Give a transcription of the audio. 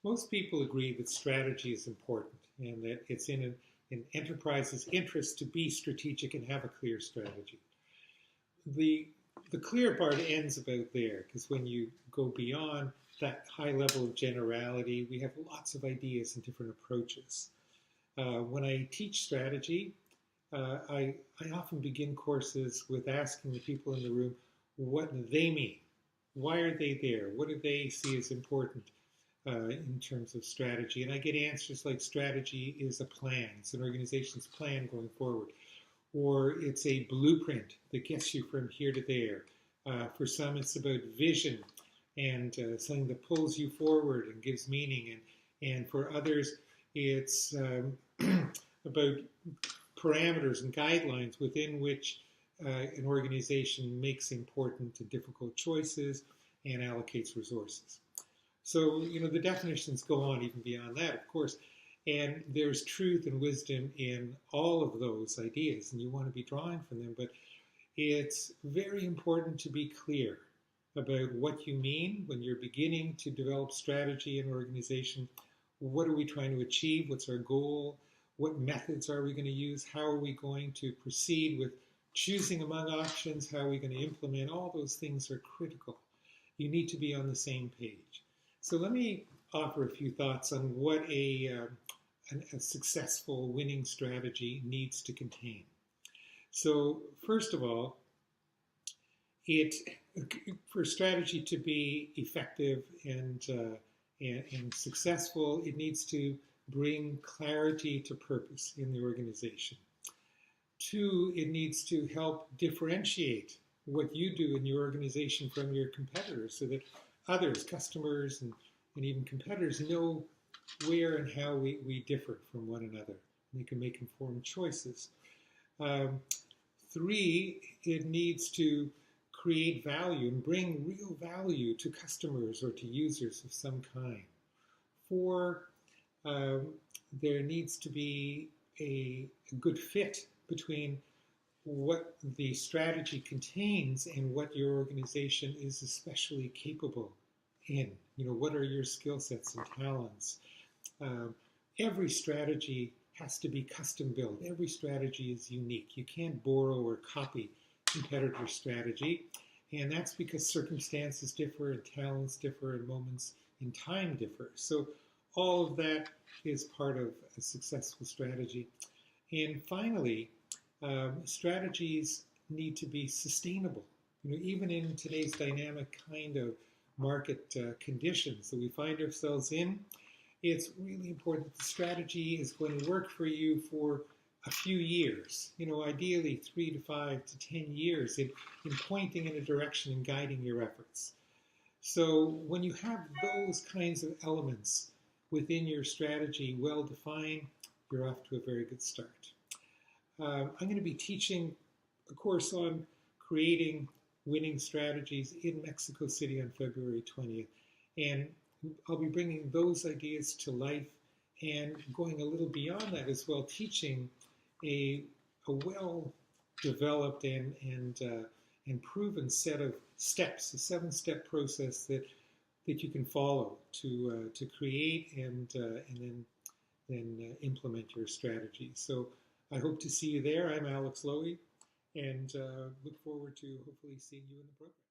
most people agree that strategy is important and that it's in an enterprise's interest to be strategic and have a clear strategy. The clear part ends about there, because when you go beyond that high level of generality, we have lots of ideas and different approaches. When I teach strategy, I often begin courses with asking the people in the room what they mean. Why are they there? What do they see as important in terms of strategy? And I get answers like strategy is a plan. It's an organization's plan going forward. Or it's a blueprint that gets you from here to there. For some, it's about vision and something that pulls you forward and gives meaning. And for others, it's about parameters and guidelines within which an organization makes important and difficult choices and allocates resources. So, the definitions go on even beyond that, of course. And there's truth and wisdom in all of those ideas, and you want to be drawing from them. But it's very important to be clear about what you mean when you're beginning to develop strategy in an organization. What are we trying to achieve? What's our goal? What methods are we going to use? How are we going to proceed with choosing among options? How are we going to implement? All those things are critical. You need to be on the same page. So let me offer a few thoughts on what a successful winning strategy needs to contain. So first of all, for strategy to be effective and successful, it needs to bring clarity to purpose in the organization. 2, it needs to help differentiate what you do in your organization from your competitors so that others, customers, and even competitors know where and how we differ from one another. They can make informed choices. 3, it needs to create value and bring real value to customers or to users of some kind. 4, there needs to be a good fit between what the strategy contains and what your organization is especially capable in. What are your skill sets and talents? Every strategy has to be custom built. Every strategy is unique. You can't borrow or copy competitor strategy, and that's because circumstances differ and talents differ and moments in time differ. So all of that is part of a successful strategy. And finally, strategies need to be sustainable. Even in today's dynamic kind of market conditions that we find ourselves in, it's really important that the strategy is going to work for you for a few years, ideally 3 to 5 to 10 years in pointing in a direction and guiding your efforts. So when you have those kinds of elements within your strategy well defined, you're off to a very good start. I'm going to be teaching a course on creating winning strategies in Mexico City on February 20th. And I'll be bringing those ideas to life and going a little beyond that as well, teaching a well-developed and proven set of steps, a 7-step process that you can follow to create and then implement your strategy. So I hope to see you there. I'm Alex Lowy, and look forward to hopefully seeing you in the program.